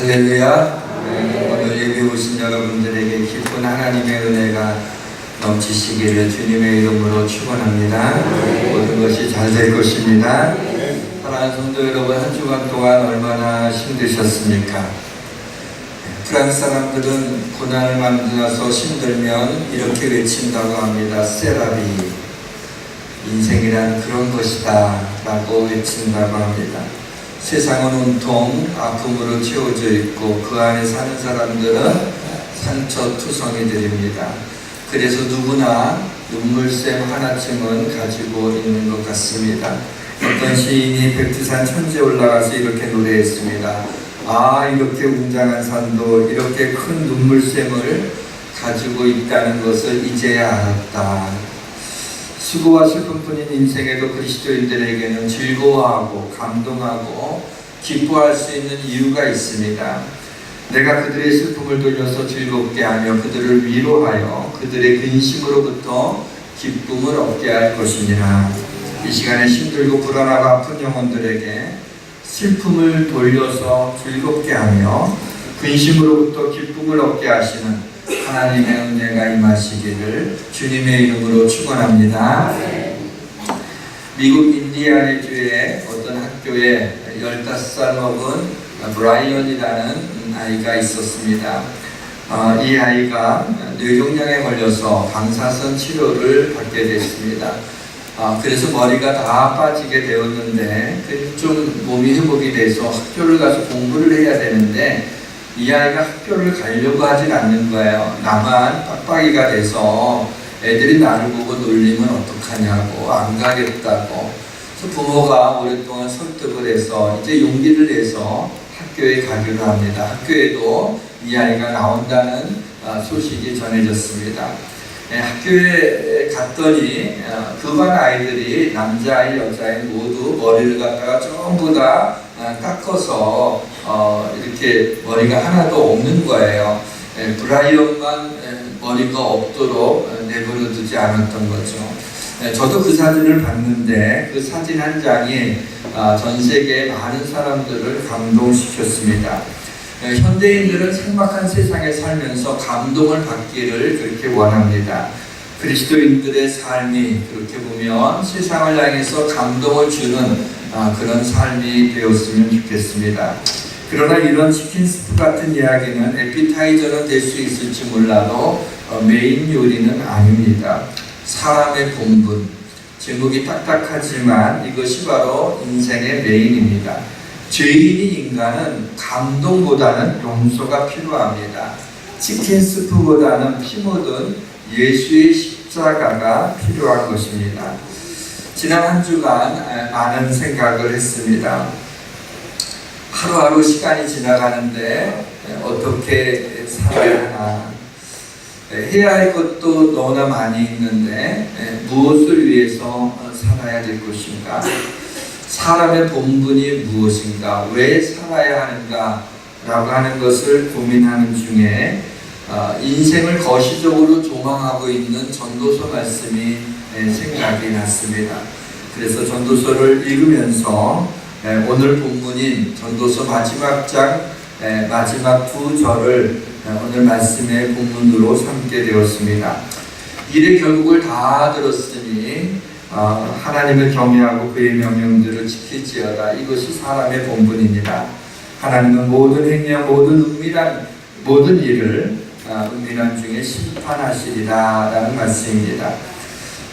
할렐루야. 오늘 예배 오신 여러분들에게 기쁜 하나님의 은혜가 넘치시기를 주님의 이름으로 축원합니다. 모든 것이 잘 될 것입니다. 사랑하는 성도 여러분, 한 주간 동안 얼마나 힘드셨습니까? 프랑스 사람들은 고난을 만나서 힘들면 이렇게 외친다고 합니다. 세라비, 인생이란 그런 것이다 라고 외친다고 합니다. 세상은 온통 아픔으로 채워져 있고 그 안에 사는 사람들은 상처투성이들입니다. 그래서 누구나 눈물샘 하나쯤은 가지고 있는 것 같습니다. 어떤 시인이 백두산 천지에 올라가서 이렇게 노래했습니다. 아, 이렇게 웅장한 산도 이렇게 큰 눈물샘을 가지고 있다는 것을 이제야 알았다. 수고와 슬픔뿐인 인생에도 그리스도인들에게는 즐거워하고 감동하고 기뻐할 수 있는 이유가 있습니다. 내가 그들의 슬픔을 돌려서 즐겁게 하며 그들을 위로하여 그들의 근심으로부터 기쁨을 얻게 할 것이니라. 이 시간에 힘들고 불안하고 아픈 영혼들에게 슬픔을 돌려서 즐겁게 하며 근심으로부터 기쁨을 얻게 하시는 하나님의 은혜가 임하시기를 주님의 이름으로 축원합니다. 미국 인디애나주의 어떤 학교에 15살 먹은 브라이언이라는 아이가 있었습니다. 이 아이가 뇌종양에 걸려서 방사선 치료를 받게 됐습니다. 그래서 머리가 다 빠지게 되었는데 좀 몸이 회복이 돼서 학교를 가서 공부를 해야 되는데 이 아이가 학교를 가려고 하진 않는 거예요. 나만 빡빡이가 돼서 애들이 나를 보고 놀리면 어떡하냐고, 안 가겠다고. 그래서 부모가 오랫동안 설득을 해서 이제 용기를 내서 학교에 가기로 합니다. 학교에도 이 아이가 나온다는 소식이 전해졌습니다. 학교에 갔더니 그 반 아이들이 남자아이, 여자아이 모두 머리를 갖다가 전부 다 깎아서 이렇게 머리가 하나도 없는 거예요. 브라이언만 머리가 없도록 내버려 두지 않았던 거죠. 저도 그 사진을 봤는데 그 사진 한 장이 전 세계의 많은 사람들을 감동시켰습니다. 현대인들은 삭막한 세상에 살면서 감동을 받기를 그렇게 원합니다. 그리스도인들의 삶이 그렇게 보면 세상을 향해서 감동을 주는 그런 삶이 되었으면 좋겠습니다. 그러나 이런 치킨 스프 같은 이야기는 에피타이저는 될 수 있을지 몰라도 메인 요리는 아닙니다. 사람의 본분, 제목이 딱딱하지만 이것이 바로 인생의 메인입니다. 죄인인 인간은 감동보다는 용서가 필요합니다. 치킨 스프보다는 피 묻은 예수의 십자가가 필요한 것입니다. 지난 한 주간 많은 생각을 했습니다. 하루하루 시간이 지나가는데 어떻게 살아야 하나, 해야 할 것도 너무나 많이 있는데 무엇을 위해서 살아야 될 것인가, 사람의 본분이 무엇인가, 왜 살아야 하는가 라고 하는 것을 고민하는 중에 인생을 거시적으로 조망하고 있는 전도서 말씀이 생각이 났습니다. 그래서 전도서를 읽으면서 오늘 본문인 전도서 마지막 장 마지막 두 절을 오늘 말씀의 본문으로 삼게 되었습니다. 이래 결국을 다 들었으니 하나님을 경외하고 그의 명령들을 지킬지어다. 이것이 사람의 본분입니다. 하나님은 모든 행위와 모든 일을 은밀한 중에 심판하시리라 라는 말씀입니다.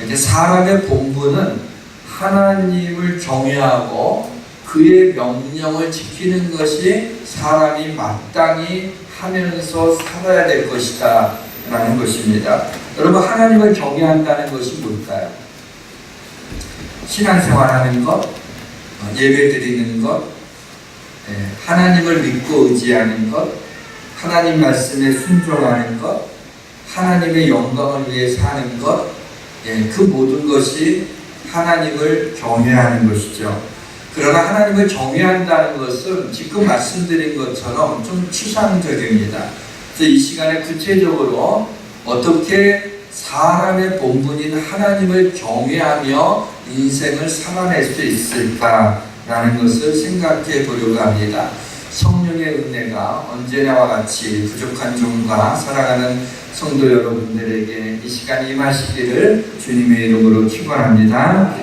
이제 사람의 본분은 하나님을 경외하고 그의 명령을 지키는 것이 사람이 마땅히 하면서 살아야 될 것이다 라는 것입니다. 여러분, 하나님을 경외한다는 것이 뭘까요? 신앙생활하는 것, 예배 드리는 것, 하나님을 믿고 의지하는 것, 하나님 말씀에 순종하는 것, 하나님의 영광을 위해 사는 것, 그 모든 것이 하나님을 경외하는 것이죠. 그러나 하나님을 경외한다는 것은 지금 말씀드린 것처럼 좀 추상적입니다. 그래서 이 시간에 구체적으로 어떻게 사람의 본분인 하나님을 경외하며 인생을 살아낼 수 있을까라는 것을 생각해 보려고 합니다. 성령의 은혜가 언제나와 같이 부족한 종과 사랑하는 성도 여러분들에게 이 시간 임하시기를 주님의 이름으로 축원합니다.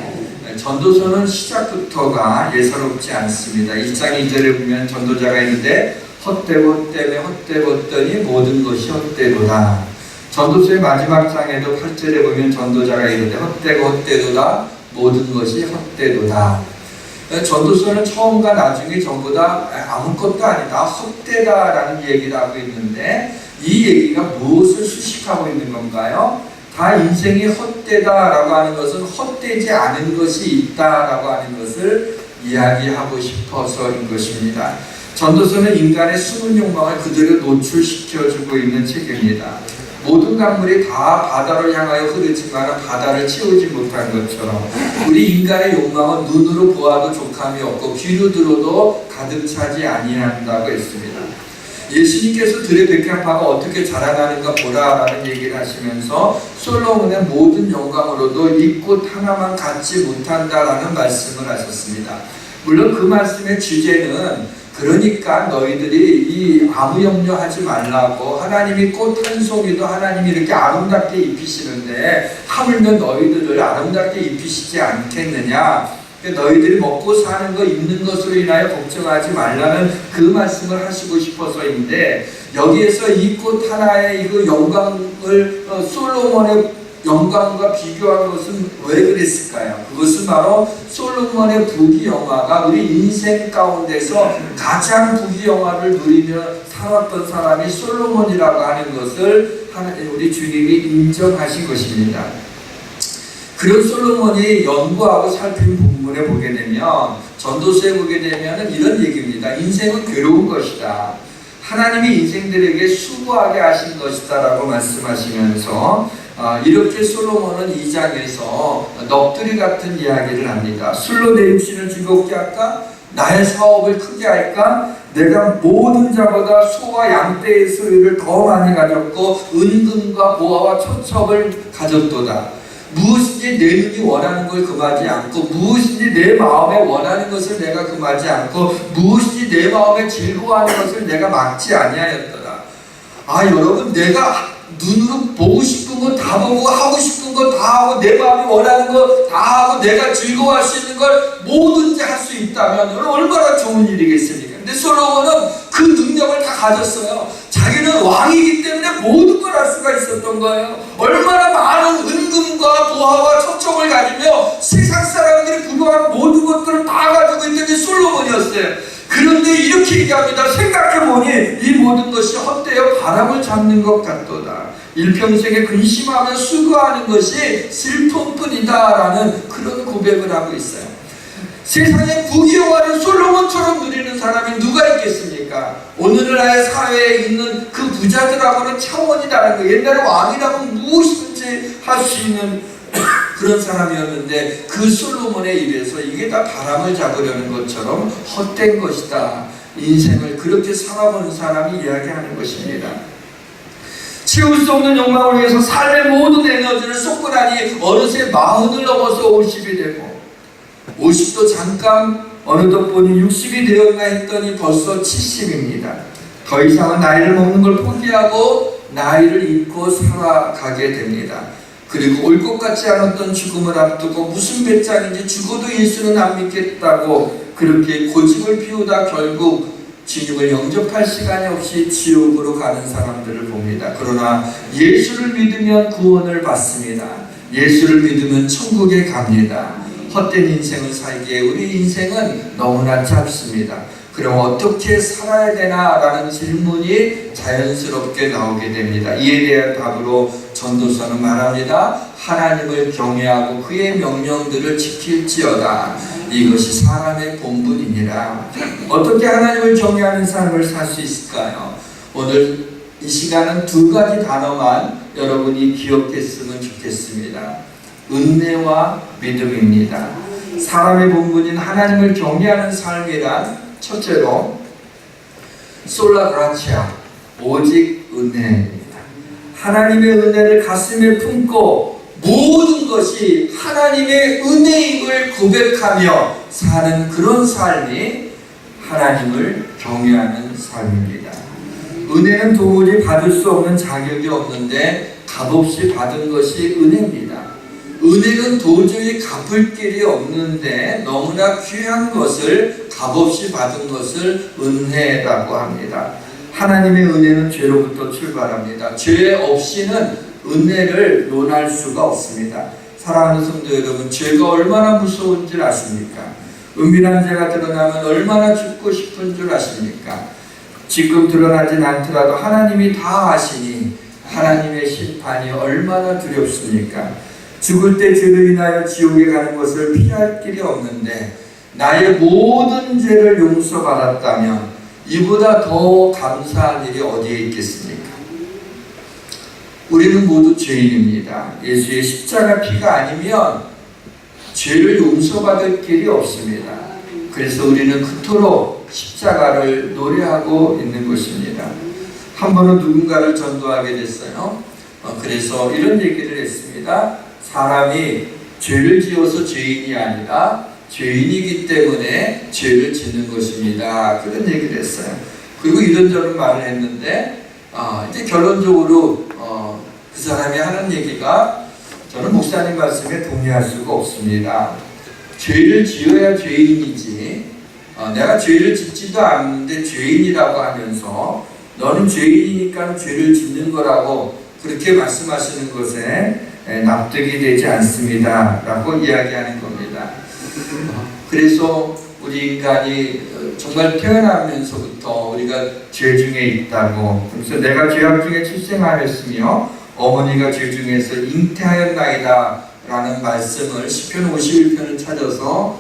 전도서는 시작부터가 예사롭지 않습니다. 1장 2절에 보면 전도자가 있는데 헛되었더니 모든 것이 헛되도다. 전도서의 마지막 장에도 8절에 보면 전도자가 이르되 헛되도다 모든 것이 헛되도다. 전도서는 처음과 나중에 전부 다 아무것도 아니다, 헛되다라는 얘기를 하고 있는데 이 얘기가 무엇을 수식하고 있는 건가요? 다 인생이 헛되다라고 하는 것은 헛되지 않은 것이 있다라고 하는 것을 이야기하고 싶어서인 것입니다. 전도서는 인간의 숨은 욕망을 그대로 노출시켜주고 있는 책입니다. 모든 강물이 다 바다로 향하여 흐르지만 바다를 채우지 못한 것처럼 우리 인간의 욕망은 눈으로 보아도 족함이 없고 귀로 들어도 가득 차지 아니한다고 했습니다. 예수님께서 들의 백향파가 어떻게 자라나는가 보라라는 얘기를 하시면서 솔로몬의 모든 영광으로도 이 꽃 하나만 갖지 못한다라는 말씀을 하셨습니다. 물론 그 말씀의 주제는 그러니까 너희들이 이 아무 염려하지 말라고, 하나님이 꽃 한 송이도 하나님이 이렇게 아름답게 입히시는데 하물며 너희들을 아름답게 입히시지 않겠느냐, 너희들이 먹고 사는 거 입는 것으로 인하여 걱정하지 말라는 그 말씀을 하시고 싶어서인데, 여기에서 이 꽃 하나의 그 영광을 솔로몬의 영광과 비교한 것은 왜 그랬을까요? 그것은 바로 솔로몬의 부귀영화가 우리 인생 가운데서 가장 부귀영화를 누리며 살았던 사람이 솔로몬이라고 하는 것을 우리 주님이 인정하신 것입니다. 그런 솔로몬이 연구하고 살핀 본문에 보게 되면, 전도서에 보게 되면 이런 얘기입니다. 인생은 괴로운 것이다. 하나님이 인생들에게 수고하게 하신 것이다 라고 말씀하시면서 이렇게 솔로몬은 2장에서 넋두리 같은 이야기를 합니다. 술로 내 육신을 즐겁게 할까? 나의 사업을 크게 할까? 내가 모든 자보다 소와 양떼의 소유를 더 많이 가졌고 은금과 보화와 초첩을 가졌도다. 무엇인지 내 눈이 원하는 걸 금하지 않고, 무엇인지 내 마음에 원하는 것을 내가 금하지 않고, 무엇인지 내 마음에 즐거워하는 것을 내가 막지 아니하였더라. 여러분, 내가 눈으로 보고 싶은 거 다 보고, 하고 싶은 거 다 하고, 내 마음이 원하는 거 다 하고, 내가 즐거워할 수 있는 걸 뭐든지 할 수 있다면 얼마나 좋은 일이겠습니까? 근데 솔로몬은 그 능력을 다 가졌어요. 자기는 왕이기 때문에 모든 걸 할 수가 있었던 거예요. 얼마나 많은 은금과 보화와 초청을 가지며 세상 사람들이 부러워하는 모든 것들을 다 가지고 있던 게 솔로몬이었어요. 그런데 이렇게 얘기합니다. 생각해보니 이 모든 것이 헛되어 바람을 잡는 것 같도다. 일평생에 근심하며 수고하는 것이 슬픔뿐이다 라는 그런 고백을 하고 있어요. 세상에 부귀영화를 솔로몬처럼 누리는 사람이 누가 있겠습니까? 오늘날의 사회에 있는 그 부자들하고는 차원이 다른 거예요. 옛날에 왕이라면 무엇이든지 할 수 있는 그런 사람이었는데, 그 솔로몬의 입에서 이게 다 바람을 잡으려는 것처럼 헛된 것이다. 인생을 그렇게 살아보는 사람이 이야기하는 것입니다. 채울 수 없는 욕망을 위해서 삶의 모든 에너지를 쏟고 나니 어느새 40을 넘어서 50이 되고, 50도 잠깐 어느덧 보니 60이 되었나 했더니 벌써 70입니다. 더 이상은 나이를 먹는 걸 포기하고 나이를 잊고 살아가게 됩니다. 그리고 올 것 같지 않았던 죽음을 앞두고 무슨 배짱인지 죽어도 예수는 안 믿겠다고 그렇게 고집을 피우다 결국 주님을 영접할 시간이 없이 지옥으로 가는 사람들을 봅니다. 그러나 예수를 믿으면 구원을 받습니다. 예수를 믿으면 천국에 갑니다. 헛된 인생을 살기에 우리 인생은 너무나 짧습니다. 그럼 어떻게 살아야 되나 라는 질문이 자연스럽게 나오게 됩니다. 이에 대한 답으로 전도서는 말합니다. 하나님을 경외하고 그의 명령들을 지킬지어다. 이것이 사람의 본분이니라. 어떻게 하나님을 경외하는 삶을 살 수 있을까요? 오늘 이 시간은 두 가지 단어만 여러분이 기억했으면 좋겠습니다. 은혜와 믿음입니다. 사람의 본분인 하나님을 경외하는 삶이란 첫째로 솔라 그라치아, 오직 은혜입니다. 하나님의 은혜를 가슴에 품고 모든 것이 하나님의 은혜임을 고백하며 사는 그런 삶이 하나님을 경외하는 삶입니다. 은혜는 도무지 받을 수 없는 자격이 없는데 값없이 받은 것이 은혜입니다. 은혜는 도저히 갚을 길이 없는데 너무나 귀한 것을 값없이 받은 것을 은혜라고 합니다. 하나님의 은혜는 죄로부터 출발합니다. 죄 없이는 은혜를 논할 수가 없습니다. 사랑하는 성도 여러분, 죄가 얼마나 무서운 줄 아십니까? 은밀한 죄가 드러나면 얼마나 죽고 싶은 줄 아십니까? 지금 드러나진 않더라도 하나님이 다 아시니 하나님의 심판이 얼마나 두렵습니까? 죽을 때 죄로 인하여 지옥에 가는 것을 피할 길이 없는데 나의 모든 죄를 용서받았다면 이보다 더 감사한 일이 어디에 있겠습니까? 우리는 모두 죄인입니다. 예수의 십자가 피가 아니면 죄를 용서받을 길이 없습니다. 그래서 우리는 그토록 십자가를 노래하고 있는 것입니다. 한 번은 누군가를 전도하게 됐어요. 그래서 이런 얘기를 했습니다. 사람이 죄를 지어서 죄인이 아니라 죄인이기 때문에 죄를 짓는 것입니다. 그런 얘기를 했어요. 그리고 이런저런 말을 했는데 이제 결론적으로 그 사람이 하는 얘기가 저는 목사님 말씀에 동의할 수가 없습니다. 죄를 지어야 죄인이지 내가 죄를 짓지도 않는데 죄인이라고 하면서 너는 죄인이니까 죄를 짓는 거라고 그렇게 말씀하시는 것에 납득이 되지 않습니다 라고 이야기하는 겁니다. 그래서 우리 인간이 정말 태어나면서부터 우리가 죄 중에 있다고, 그래서 내가 죄악 중에 출생하였으며 어머니가 죄 중에서 잉태하였나이다 라는 말씀을 시편 51편을 찾아서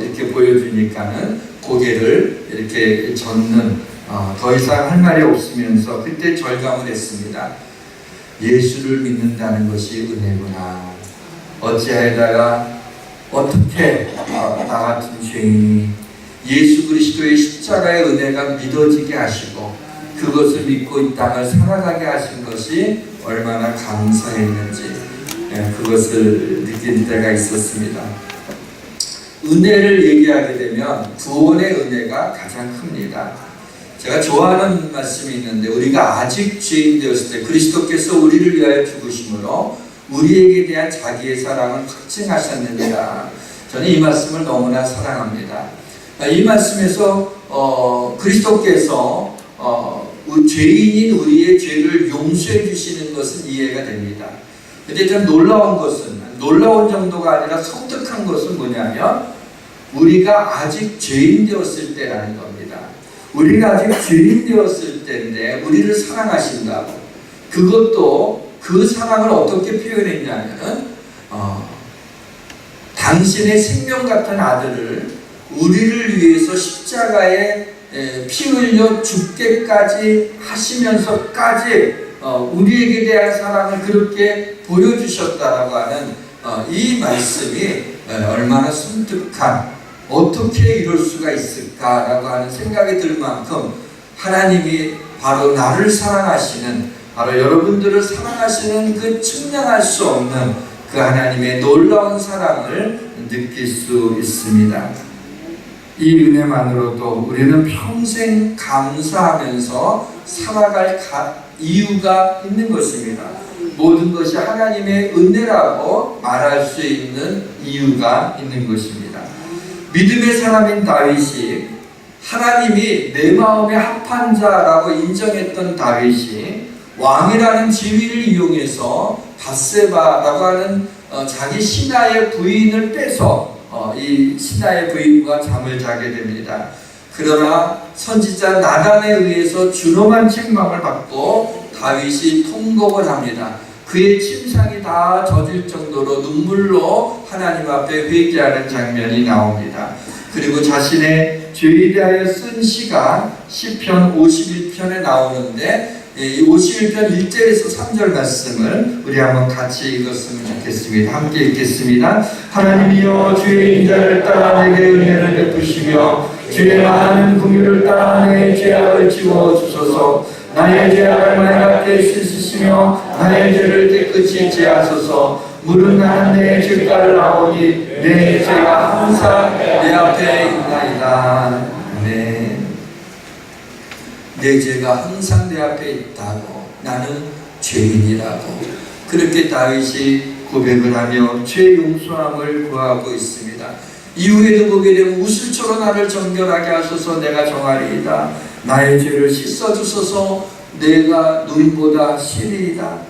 이렇게 보여주니까는 고개를 이렇게 젓는 더 이상 할 말이 없으면서 그때 절감을 했습니다. 예수를 믿는다는 것이 은혜구나. 어찌하여다가 어떻게 나 같은 죄인이 예수 그리스도의 십자가의 은혜가 믿어지게 하시고 그것을 믿고 이 땅을 살아가게 하신 것이 얼마나 감사했는지 그것을 느낄 때가 있었습니다. 은혜를 얘기하게 되면 구원의 은혜가 가장 큽니다. 제가 좋아하는 말씀이 있는데 우리가 아직 죄인 되었을 때 그리스도께서 우리를 위하여 죽으심으로 우리에게 대한 자기의 사랑을 확증하셨느니라. 저는 이 말씀을 너무나 사랑합니다. 이 말씀에서 그리스도께서 죄인인 우리의 죄를 용서해 주시는 것은 이해가 됩니다. 근데 좀 놀라운 정도가 아니라 섬뜩한 것은 뭐냐면 우리가 아직 죄인 되었을 때라는 겁니다. 우리가 아직 죄인 되었을 때인데 우리를 사랑하신다고. 그것도 그 사랑을 어떻게 표현했냐면은 당신의 생명 같은 아들을 우리를 위해서 십자가에 피 흘려 죽게까지 하시면서까지 우리에게 대한 사랑을 그렇게 보여주셨다라고 하는 이 말씀이 얼마나 섬뜩한, 어떻게 이럴 수가 있을까라고 하는 생각이 들 만큼 하나님이 바로 나를 사랑하시는, 바로 여러분들을 사랑하시는 그 측량할 수 없는 그 하나님의 놀라운 사랑을 느낄 수 있습니다. 이 은혜만으로도 우리는 평생 감사하면서 살아갈 이유가 있는 것입니다. 모든 것이 하나님의 은혜라고 말할 수 있는 이유가 있는 것입니다. 믿음의 사람인 다윗이 하나님이 내 마음에 합한 자라고 인정했던 다윗이 왕이라는 지위를 이용해서 밧세바라고 하는 자기 신하의 부인을 빼서 이 신하의 부인과 잠을 자게 됩니다. 그러나 선지자 나단에 의해서 준엄한 책망을 받고 다윗이 통곡을 합니다. 그의 침상이 다 젖을 정도로 눈물로 하나님 앞에 회개하는 장면이 나옵니다. 그리고 자신의 죄에 대하여 쓴 시가 시편 51편에 나오는데 이 51편 1절에서 3절 말씀을 우리 한번 같이 읽었으면 좋겠습니다. 함께 읽겠습니다. 하나님이여 주의 인자를 따라 내게 은혜를 베푸시며 주의 많은 긍휼을 따라 내 죄악을 지워주소서. 나의 죄악을 맑게 씻으시며 나의 죄를 깨끗이 제하소서. 물은 난 내 죄가를 아오니 내 죄가 항상 내 앞에 있나이다. 네. 내 죄가 항상 내 앞에 있다고, 나는 죄인이라고 그렇게 다윗이 고백을 하며 죄 용서함을 구하고 있습니다. 이후에도 보게 되면 우슬초로 나를 정결하게 하소서 내가 정하리이다. 나의 죄를 씻어주소서 내가 눈보다 시리이다.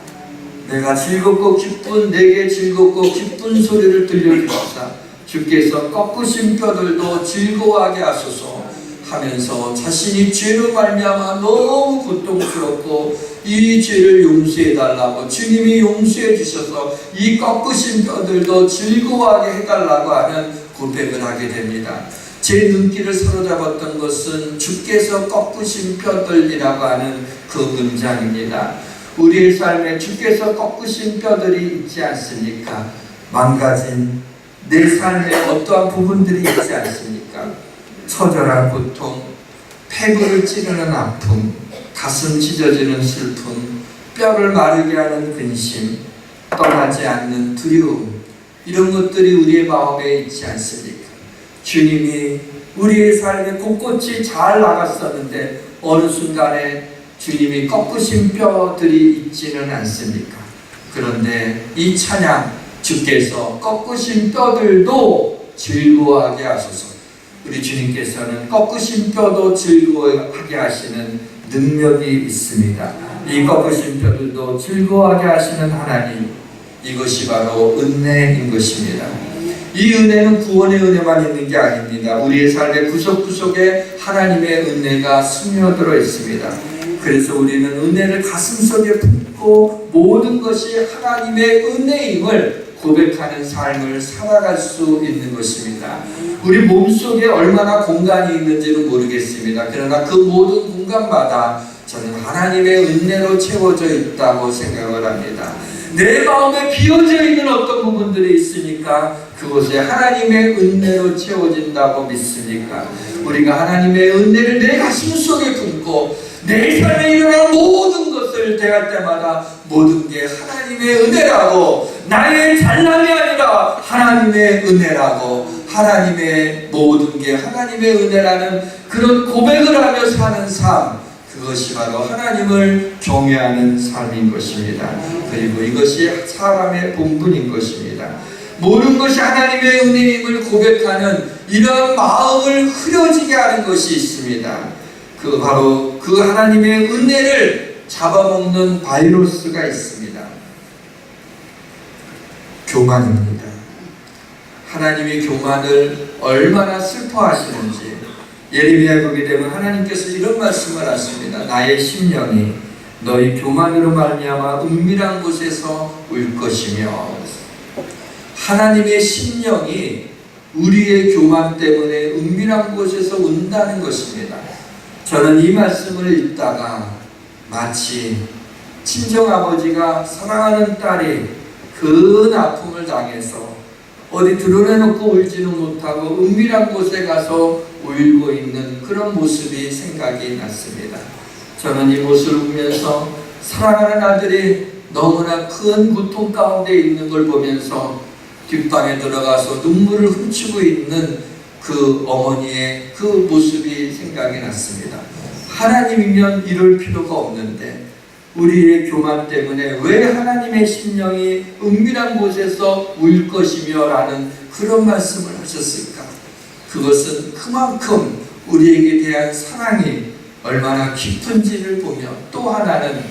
내가 즐겁고 기쁜 내게 즐겁고 기쁜 소리를 들려주소서. 주께서 꺾으신 뼈들도 즐거워하게 하소서 하면서 자신이 죄로 말미암아 너무 고통스럽고 이 죄를 용서해 달라고 주님이 용서해 주셔서 이 꺾으신 뼈들도 즐거워하게 해달라고 하는 고백을 하게 됩니다. 제 눈길을 사로잡았던 것은 주께서 꺾으신 뼈들이라고 하는 그 문장입니다. 우리의 삶에 주께서 꺾으신 뼈들이 있지 않습니까? 망가진 내 삶에 어떠한 부분들이 있지 않습니까? 처절한 고통, 폐부를 찌르는 아픔, 가슴 찢어지는 슬픔, 뼈를 마르게 하는 근심, 떠나지 않는 두려움, 이런 것들이 우리의 마음에 있지 않습니까? 주님이 우리의 삶에 곳곳이 잘 나갔었는데 어느 순간에 주님이 꺾으신 뼈들이 있지는 않습니까? 그런데 이 찬양, 주께서 꺾으신 뼈들도 즐거워하게 하소서. 우리 주님께서는 꺾으신 뼈도 즐거워하게 하시는 능력이 있습니다. 이 꺾으신 뼈들도 즐거워하게 하시는 하나님, 이것이 바로 은혜인 것입니다. 이 은혜는 구원의 은혜만 있는 게 아닙니다. 우리의 삶의 구석구석에 하나님의 은혜가 스며들어 있습니다. 그래서 우리는 은혜를 가슴속에 품고 모든 것이 하나님의 은혜임을 고백하는 삶을 살아갈 수 있는 것입니다. 우리 몸속에 얼마나 공간이 있는지는 모르겠습니다. 그러나 그 모든 공간마다 저는 하나님의 은혜로 채워져 있다고 생각을 합니다. 내 마음에 비어져 있는 어떤 부분들이 있으니까 그곳에 하나님의 은혜로 채워진다고 믿습니까? 우리가 하나님의 은혜를 내 가슴 속에 품고 내 삶에 일어난 모든 것을 대할 때마다 모든 게 하나님의 은혜라고, 나의 잘남이 아니라 하나님의 은혜라고, 하나님의 모든 게 하나님의 은혜라는 그런 고백을 하며 사는 삶, 그것이 바로 하나님을 경외하는 삶인 것입니다. 그리고 이것이 사람의 본분인 것입니다. 모든 것이 하나님의 은혜임을 고백하는 이런 마음을 흐려지게 하는 것이 있습니다. 그 바로 그 하나님의 은혜를 잡아먹는 바이러스가 있습니다. 교만입니다. 하나님이 교만을 얼마나 슬퍼하시는지 예레미야에 보게 되면 하나님께서 이런 말씀을 하십니다. 나의 심령이 너희 교만으로 말미암아 은밀한 곳에서 울 것이며, 하나님의 심령이 우리의 교만 때문에 은밀한 곳에서 운다는 것입니다. 저는 이 말씀을 읽다가 마치 친정아버지가 사랑하는 딸이 큰 아픔을 당해서 어디 드러내놓고 울지는 못하고 은밀한 곳에 가서 울고 있는 그런 모습이 생각이 났습니다. 저는 이 모습을 보면서 사랑하는 아들이 너무나 큰 고통 가운데 있는 걸 보면서 뒷방에 들어가서 눈물을 훔치고 있는 그 어머니의 그 모습이 생각이 났습니다. 하나님이면 이럴 필요가 없는데 우리의 교만 때문에 왜 하나님의 심령이 은밀한 곳에서 울 것이며 라는 그런 말씀을 하셨을까? 그것은 그만큼 우리에게 대한 사랑이 얼마나 깊은지를 보며, 또 하나는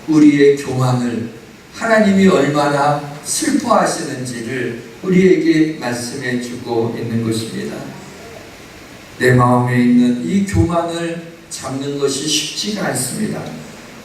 우리의 교만을 하나님이 얼마나 슬퍼하시는지를 우리에게 말씀해 주고 있는 것입니다. 내 마음에 있는 이 교만을 잡는 것이 쉽지가 않습니다.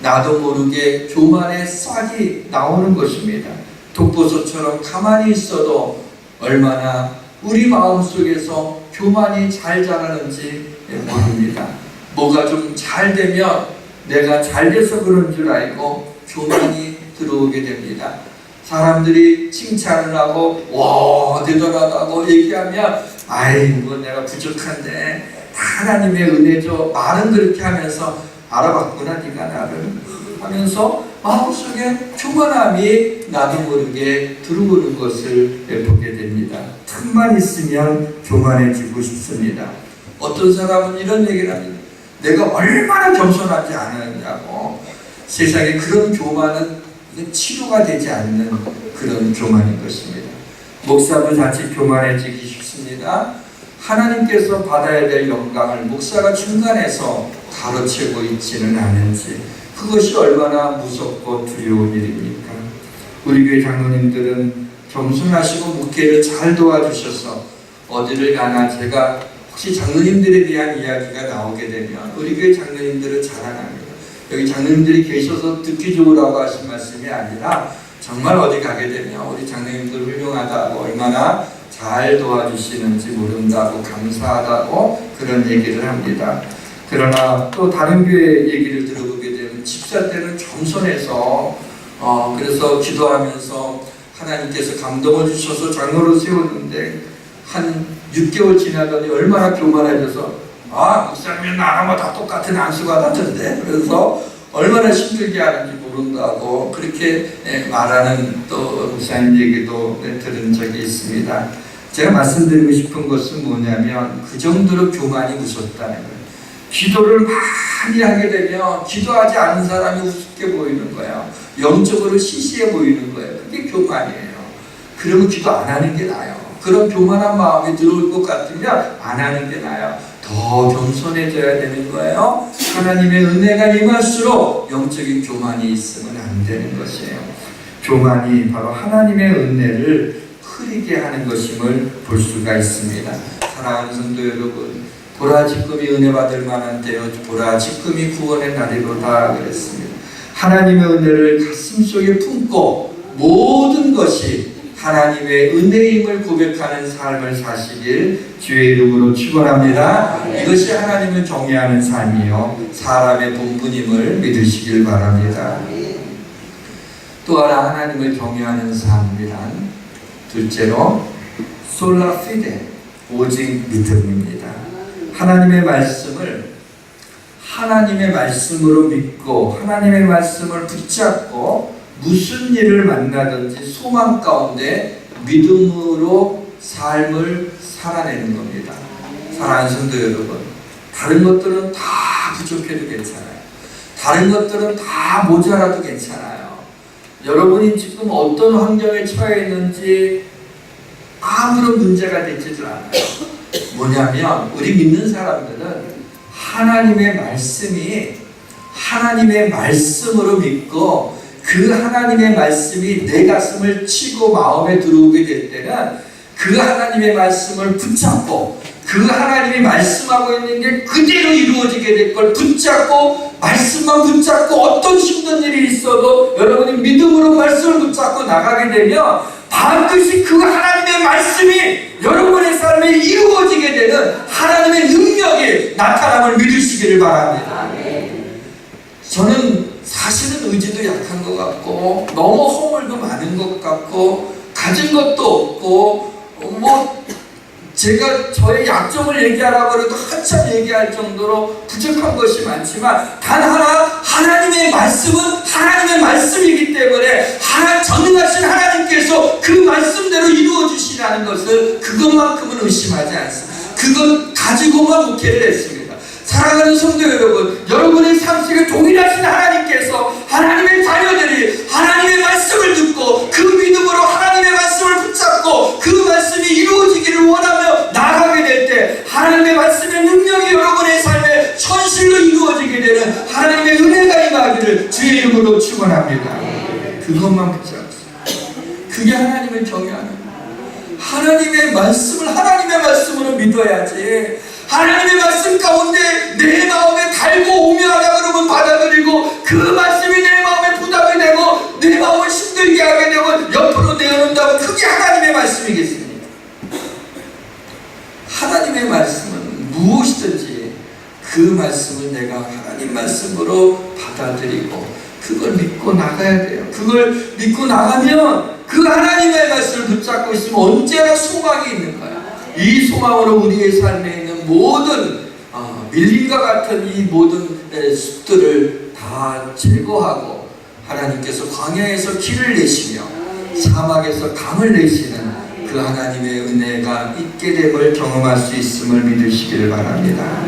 나도 모르게 교만의 싹이 나오는 것입니다. 독버섯처럼 가만히 있어도 얼마나 우리 마음속에서 교만이 잘 자라는지 모릅니다. 뭐가 좀 잘 되면 내가 잘 돼서 그런 줄 알고 교만이 들어오게 됩니다. 사람들이 칭찬을 하고 와 대단하다고 얘기하면 아이고 내가 부족한데 하나님의 은혜죠. 말은 그렇게 하면서 알아봤구나 네가 나를 하면서 마음속에 교만함이 나도 모르게 들어오는 것을 보게 됩니다. 틈만 있으면 교만해지고 싶습니다. 어떤 사람은 이런 얘기를 합니다. 내가 얼마나 겸손하지 않았냐고. 세상에 그런 교만은 치료가 되지 않는 그런 교만인 것입니다. 목사도 자칫 교만해지기 쉽습니다. 하나님께서 받아야 될 영광을 목사가 중간에서 가로채고 있지는 않은지, 그것이 얼마나 무섭고 두려운 일입니까? 우리 교회 장로님들은 겸손하시고 목회를 잘 도와주셔서 어디를 가나 제가 혹시 장로님들에 대한 이야기가 나오게 되면 우리 교회 장로님들은 자랑합니다. 여기 장로님들이 계셔서 듣기 좋으라고 하신 말씀이 아니라 정말 어디 가게 되면 우리 장로님들 훌륭하다고, 얼마나 잘 도와주시는지 모른다고, 감사하다고 그런 얘기를 합니다. 그러나 또 다른 교회 얘기를 들어보게 되면 집사 때는 겸손해서 그래서 기도하면서 하나님께서 감동을 주셔서 장로로 세웠는데 한 6개월 지나더니 얼마나 교만해져서 목사님은 나랑 다 똑같은 안수가 나던데, 그래서 얼마나 힘들게 하는지 모른다고 그렇게 말하는 또 목사님 얘기도 들은 적이 있습니다. 제가 말씀드리고 싶은 것은 뭐냐면 그 정도로 교만이 무섭다는 거예요. 기도를 많이 하게 되면 기도하지 않은 사람이 우습게 보이는 거예요. 영적으로 시시해 보이는 거예요. 그게 교만이에요. 그러면 기도 안 하는 게 나아요. 그런 교만한 마음이 들어올 것 같으면 안 하는 게 나아요. 더 겸손해져야 되는 거예요. 하나님의 은혜가 임할수록 영적인 교만이 있으면 안 되는 것이에요. 교만이 바로 하나님의 은혜를 흐리게 하는 것임을 볼 수가 있습니다. 사랑하는 성도 여러분, 보라 지금이 은혜 받을 만한 때요, 보라 지금이 구원의 날이로다 그랬습니다. 하나님의 은혜를 가슴속에 품고 모든 것이 하나님의 은혜임을 고백하는 삶을 사시길 주의 이름으로 축원합니다. 이것이 하나님을 경외하는 삶이요, 사람의 본분임을 믿으시길 바랍니다. 또 하나 하나님을 경외하는 삶이란 둘째로 솔라 피데, 오직 믿음입니다. 하나님의 말씀을 하나님의 말씀으로 믿고 하나님의 말씀을 붙잡고 무슨 일을 만나든지 소망 가운데 믿음으로 삶을 살아내는 겁니다. 사랑하는 성도 여러분, 다른 것들은 다 부족해도 괜찮아요. 다른 것들은 다 모자라도 괜찮아요. 여러분이 지금 어떤 환경에 처해 있는지 아무런 문제가 되지도 않아요. 뭐냐면 우리 믿는 사람들은 하나님의 말씀이 하나님의 말씀으로 믿고 그 하나님의 말씀이 내 가슴을 치고 마음에 들어오게 될 때는 그 하나님의 말씀을 붙잡고 그 하나님이 말씀하고 있는 게 그대로 이루어지게 될 걸 붙잡고, 말씀만 붙잡고 어떤 힘든 일이 있어도 여러분이 믿음으로 말씀을 붙잡고 나가게 되면 반드시 그 하나님의 말씀이 여러분의 삶에 이루어지게 되는 하나님의 능력이 나타남을 믿으시기를 바랍니다. 저는 사실은 의지도 약한 것 같고 너무 허물도 많은 것 같고 가진 것도 없고 제가 저의 약점을 얘기하라고 해도 한참 얘기할 정도로 부족한 것이 많지만 단 하나, 하나님의 말씀은 하나님의 말씀이기 때문에 전능하신 하나님께서 그 말씀대로 이루어 주시라는 것을 그것만큼은 의심하지 않습니다. 그것 가지고만 목회를 했습니다. 사랑하는 성도 여러분, 여러분의 삶 속에 동일하신 하나님께서 하나님의 자녀들이 하나님의 말씀을 듣고 그 믿음으로 하나님의 말씀을 붙잡고 그 말씀이 이루어지기를 원하며 나아가게 될 때 하나님의 말씀의 능력이 여러분의 삶에 현실로 이루어지게 되는 하나님의 은혜가 임하기를 주의 이름으로 축원합니다. 그것만 붙잡습니다. 그게 하나님을 경외하는 거예요. 하나님의 말씀을 하나님의 말씀으로 믿어야지. 하나님의 말씀 가운데 내 마음에 달고 오묘하다 그러면 받아들이고 그 말씀이 내 마음에 부담이 되고 내 마음을 힘들게 하게 되면 옆으로 내어놓는다고 그게 하나님의 말씀이겠습니까? 하나님의 말씀은 무엇이든지 그 말씀을 내가 하나님 말씀으로 받아들이고 그걸 믿고 나가야 돼요. 그걸 믿고 나가면 그 하나님의 말씀을 붙잡고 있으면 언제나 소망이 있는 거야. 이 소망으로 우리의 삶에 있는 모든 밀림과 같은 이 모든 숲들을 다 제거하고 하나님께서 광야에서 길을 내시며 사막에서 강을 내시는 그 하나님의 은혜가 있게 됨을 경험할 수 있음을 믿으시기를 바랍니다.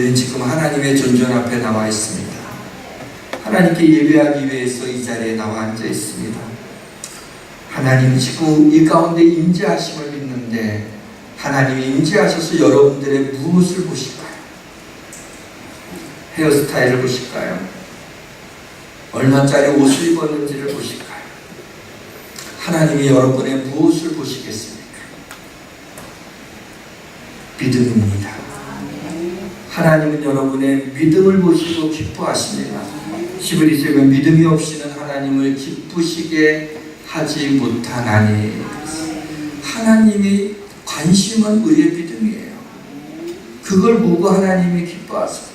우리는 지금 하나님의 존전 앞에 나와 있습니다. 하나님께 예배하기 위해서 이 자리에 나와 앉아 있습니다. 하나님 지금 이 가운데 임재하심을 믿는데 하나님이 임재하셔서 여러분들의 무엇을 보실까요? 헤어스타일을 보실까요? 얼마짜리 옷을 입었는지를 보실까요? 하나님이 여러분의 무엇을 보시겠습니까? 믿음입니다. 하나님은 여러분의 믿음을 보시고 기뻐하십니다. 히브리서에 믿음이 없이는 하나님을 기쁘시게 하지 못하나니. 하나님이 관심은 우리의 믿음이에요. 그걸 보고 하나님이 기뻐하세요.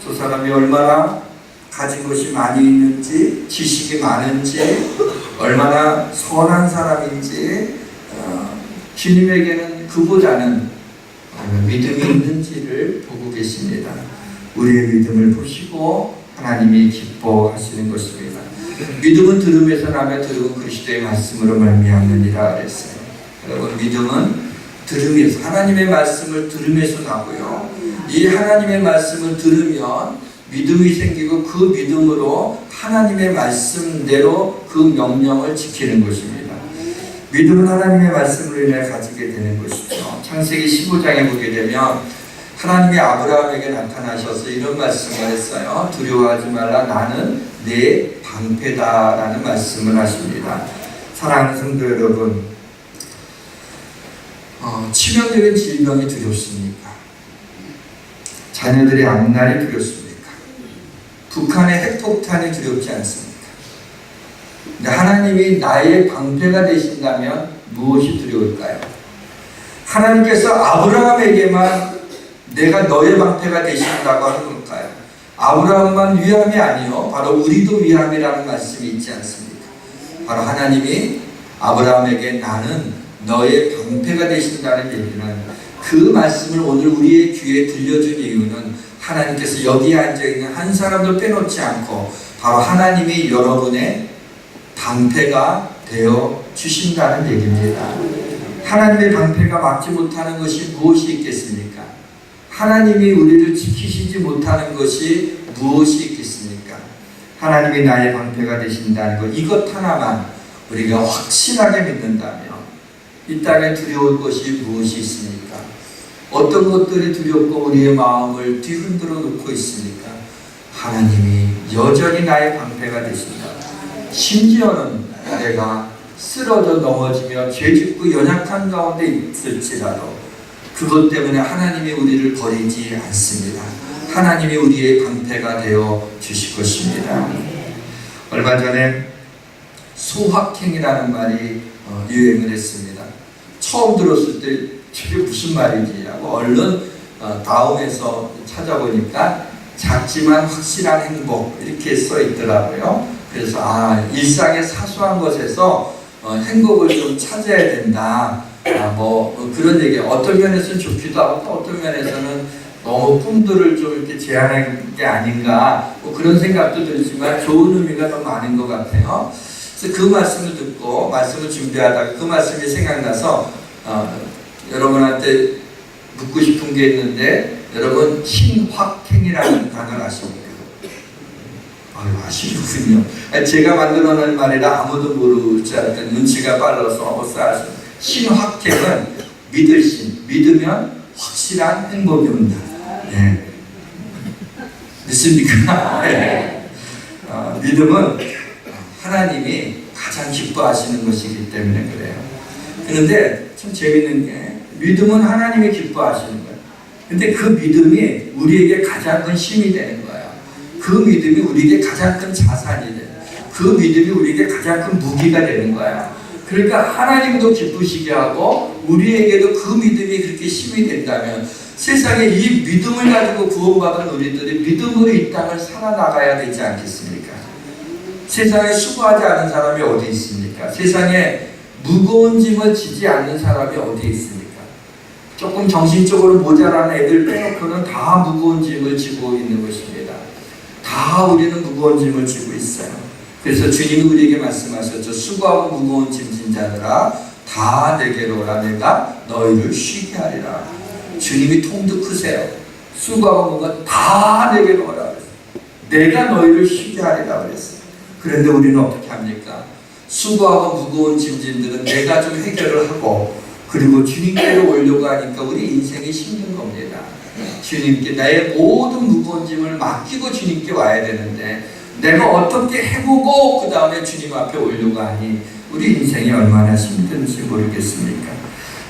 저 사람이 얼마나 가진 것이 많이 있는지, 지식이 많은지, 얼마나 선한 사람인지, 주님에게는 그보다는 믿음이 있는지를 보고 계십니다. 우리의 믿음을 보시고 하나님이 기뻐하시는 것입니다. 믿음은 들음에서 나며 들음은 그리스도의 말씀으로 말미암느니라 그랬어요. 여러분, 믿음은 들음에서, 하나님의 말씀을 들음에서 나고요. 이 하나님의 말씀을 들으면 믿음이 생기고 그 믿음으로 하나님의 말씀대로 그 명령을 지키는 것입니다. 믿음은 하나님의 말씀으로 인해 가지게 되는 것이죠. 창세기 15장에 보게 되면 하나님이 아브라함에게 나타나셔서 이런 말씀을 했어요. 두려워하지 말라, 나는 내 방패다라는 말씀을 하십니다. 사랑하는 성도 여러분, 치명적인 질병이 두렵습니까? 자녀들의 앞날이 두렵습니까? 북한의 핵폭탄이 두렵지 않습니까? 근데 하나님이 나의 방패가 되신다면 무엇이 두려울까요? 하나님께서 아브라함에게만 내가 너의 방패가 되신다고 하는 걸까요? 아브라함만 위함이 아니요, 바로 우리도 위함이라는 말씀이 있지 않습니까? 바로 하나님이 아브라함에게 나는 너의 방패가 되신다는 얘기는, 그 말씀을 오늘 우리의 귀에 들려준 이유는 하나님께서 여기에 앉아있는 한 사람도 빼놓지 않고 바로 하나님이 여러분의 방패가 되어 주신다는 얘기입니다. 하나님의 방패가 막지 못하는 것이 무엇이 있겠습니까? 하나님이 우리를 지키시지 못하는 것이 무엇이 있겠습니까? 하나님이 나의 방패가 되신다는 것, 이것 하나만 우리가 확실하게 믿는다면 이 땅에 두려울 것이 무엇이 있습니까? 어떤 것들이 두렵고 우리의 마음을 뒤흔들어 놓고 있습니까? 하나님이 여전히 나의 방패가 되신다. 심지어는 내가 쓰러져 넘어지며 죄짓고 연약한 가운데 있을지라도 그것 때문에 하나님이 우리를 버리지 않습니다. 하나님이 우리의 방패가 되어 주실 것입니다. 얼마 전에 소확행이라는 말이 유행을 했습니다. 처음 들었을 때 저게 무슨 말이지 하고 얼른 다음에서 찾아보니까 작지만 확실한 행복 이렇게 써 있더라고요. 그래서 일상의 사소한 것에서 행복을 좀 찾아야 된다. 그런 얘기, 어떤 면에서는 좋기도 하고 또 어떤 면에서는 너무 꿈들을 좀 이렇게 제한한 게 아닌가, 그런 생각도 들지만 좋은 의미가 더 많은 것 같아요. 그래서 그 말씀을 듣고 말씀을 준비하다가 그 말씀이 생각나서 여러분한테 묻고 싶은 게 있는데, 여러분 신확행이라는 단어를 아십니까? 아시는군요. 제가 만들어낸 말이라 아무도 모르지 않을 때 눈치가 빨라서 신확행은 믿을 신, 믿으면 확실한 행복입니다. 네. 믿습니까? 네. 믿음은 하나님이 가장 기뻐하시는 것이기 때문에 그래요. 그런데 참 재밌는 게, 믿음은 하나님이 기뻐하시는 거예요. 근데 그 믿음이 우리에게 가장 큰 힘이 되는 거예요. 그 믿음이 우리에게 가장 큰 자산이 돼요. 그 믿음이 우리에게 가장 큰 무기가 되는 거예요. 그러니까 하나님도 기쁘시게 하고 우리에게도 그 믿음이 그렇게 힘이 된다면 세상에 이 믿음을 가지고 구원받은 우리들이 믿음으로 이 땅을 살아나가야 되지 않겠습니까? 세상에 수고하지 않은 사람이 어디 있습니까? 세상에 무거운 짐을 지지 않는 사람이 어디 있습니까? 조금 정신적으로 모자라는 애들 빼놓고는 다 무거운 짐을 지고 있는 것입니다. 다 우리는 무거운 짐을 지고 있어요. 그래서 주님이 우리에게 말씀하셨죠. 수고하고 무거운 짐진 자들아 다 내게로 오라, 내가 너희를 쉬게 하리라. 주님이 통도 크세요. 수고하고 뭔가 다 내게 넣으라 그랬어요. 내가 너희를 쉬게 하리라 그랬어요. 그런데 우리는 어떻게 합니까? 수고하고 무거운 짐들은 내가 좀 해결을 하고 그리고 주님께로 오려고 하니까 우리 인생이 힘든 겁니다. 주님께 나의 모든 무거운 짐을 맡기고 주님께 와야 되는데 내가 어떻게 해보고 그 다음에 주님 앞에 오려고 하니 우리 인생이 얼마나 힘든지 모르겠습니까?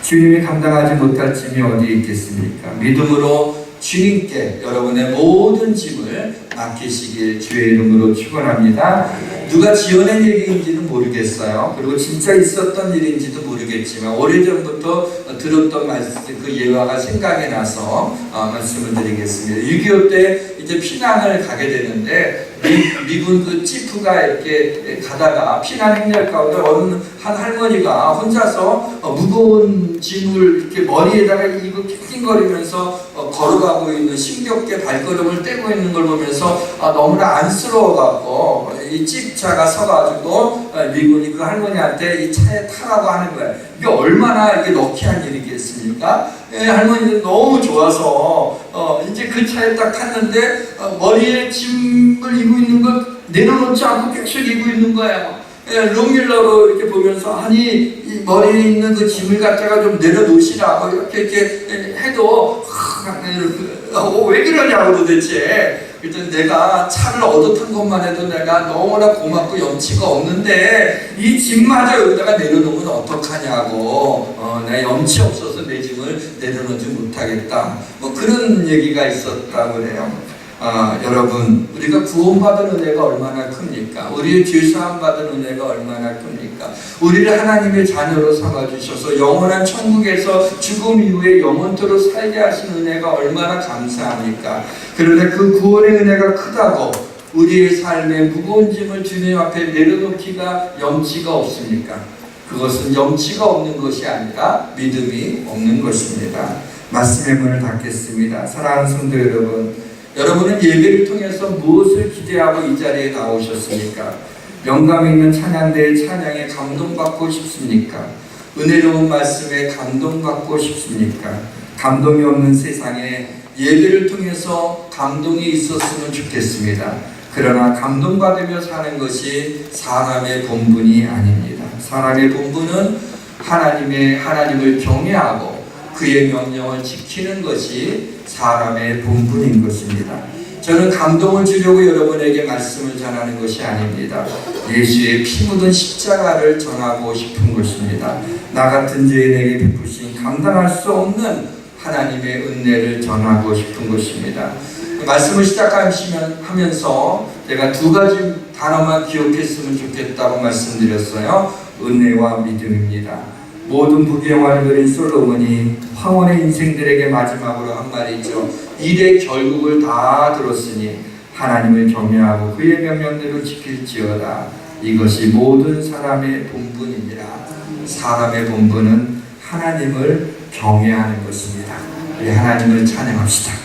주님이 감당하지 못할 짐이 어디 있겠습니까? 믿음으로 주님께 여러분의 모든 짐을 맡기시길 주의 이름으로 축원합니다. 누가 지어낸 얘기인지는 모르겠어요. 그리고 진짜 있었던 일인지도 모르겠지만 오래전부터 들었던 말씀, 그 예화가 생각이 나서 말씀을 드리겠습니다. 6.25 때 이제 피난을 가게 되는데 미군 그 치프가 이렇게 가다가 피난 행렬 가운데 어느 한 할머니가 혼자서 무거운 짐을 이렇게 머리에다가 이거 낑낑거리면서 걸어가고 있는 힘겹게 발걸음을 떼고 있는 걸 보면서 너무나 안쓰러워갖고 이 집차가 서가지고 미군이 그 할머니한테 이 차에 타라고 하는 거예요. 이게 얼마나 이게 럭키한 일이겠습니까? 할머니는 너무 좋아서 이제 그 차에 딱 탔는데 머리에 짐을 이고 있는 걸 내려놓지 않고 계속 이고 있는 거예요. 롱밀러로 이렇게 보면서 아니 이 머리에 있는 그 짐을 갖다가 좀 내려놓으시라고 이렇게 해도 왜 그러냐고 도대체. 그랬더니 내가 차를 얻어 탄 것만 해도 내가 너무나 고맙고 염치가 없는데 이 짐마저 여기다가 내려놓으면 어떡하냐고 내가 염치 없어서 내 짐을 내려놓지 못하겠다 뭐 그런 얘기가 있었다고 그래요. 여러분 우리가 구원받은 은혜가 얼마나 큽니까? 우리의 죄사함 받은 은혜가 얼마나 큽니까? 우리를 하나님의 자녀로 삼아주셔서 영원한 천국에서 죽음 이후에 영원토록 살게 하신 은혜가 얼마나 감사합니까? 그런데 그 구원의 은혜가 크다고 우리의 삶에 무거운 짐을 주님 앞에 내려놓기가 염치가 없습니까? 그것은 염치가 없는 것이 아니라 믿음이 없는 것입니다. 말씀의 문을 닫겠습니다. 사랑하는 성도 여러분, 여러분은 예배를 통해서 무엇을 기대하고 이 자리에 나오셨습니까? 영감 있는 찬양대의 찬양에 감동받고 싶습니까? 은혜로운 말씀에 감동받고 싶습니까? 감동이 없는 세상에 예배를 통해서 감동이 있었으면 좋겠습니다. 그러나 감동받으며 사는 것이 사람의 본분이 아닙니다. 사람의 본분은 하나님을 경외하고 그의 명령을 지키는 것이 사람의 본분인 것입니다. 저는 감동을 주려고 여러분에게 말씀을 전하는 것이 아닙니다. 예수의 피 묻은 십자가를 전하고 싶은 것입니다. 나 같은 죄인에게 베푸신 감당할 수 없는 하나님의 은혜를 전하고 싶은 것입니다. 말씀을 시작하면서 제가 두 가지 단어만 기억했으면 좋겠다고 말씀드렸어요. 은혜와 믿음입니다. 모든 부귀영화를 누린 솔로몬이 황혼의 인생들에게 마지막으로 한 말이 있죠. 일의 결국을 다 들었으니 하나님을 경외하고 그의 명령대로 지킬지어다. 이것이 모든 사람의 본분이니라. 사람의 본분은 하나님을 경외하는 것입니다. 우리 하나님을 찬양합시다.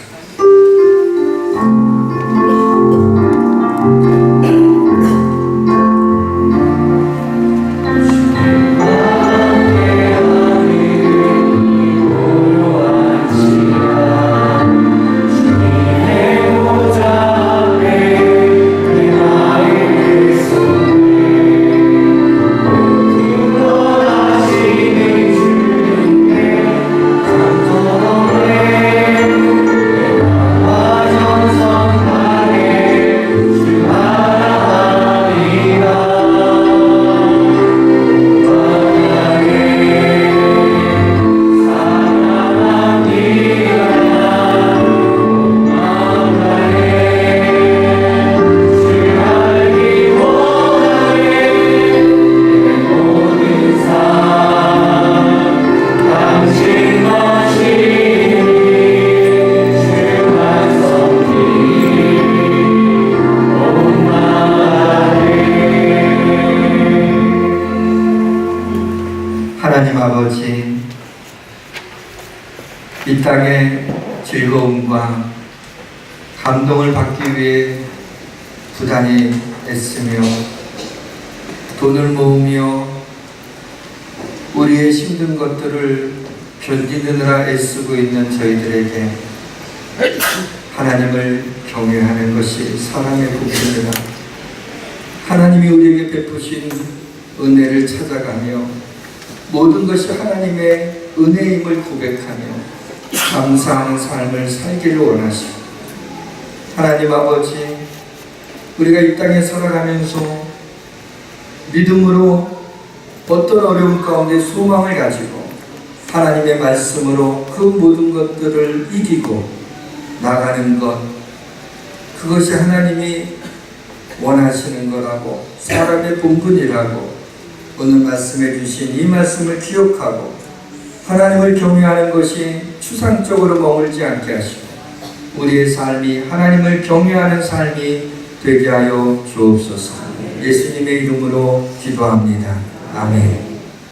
하나님 아버지, 이 땅의 즐거움과 감동을 받기 위해 부단히 애쓰며 돈을 모으며 우리의 힘든 것들을 견디느라 애쓰고 있는 저희들에게 하나님을 경외하는 것이 사람의 복입니다. 하나님이 우리에게 베푸신 은혜를 찾아가며 모든 것이 하나님의 은혜임을 고백하며 감사하는 삶을 살기를 원하시고, 하나님 아버지, 우리가 이 땅에 살아가면서 믿음으로 어떤 어려움 가운데 소망을 가지고 하나님의 말씀으로 그 모든 것들을 이기고 나가는 것, 그것이 하나님이 원하시는 거라고, 사람의 본분이라고 오늘 말씀해 주신 이 말씀을 기억하고 하나님을 경외하는 것이 추상적으로 머물지 않게 하시고 우리의 삶이 하나님을 경외하는 삶이 되게 하여 주옵소서. 예수님의 이름으로 기도합니다. 아멘.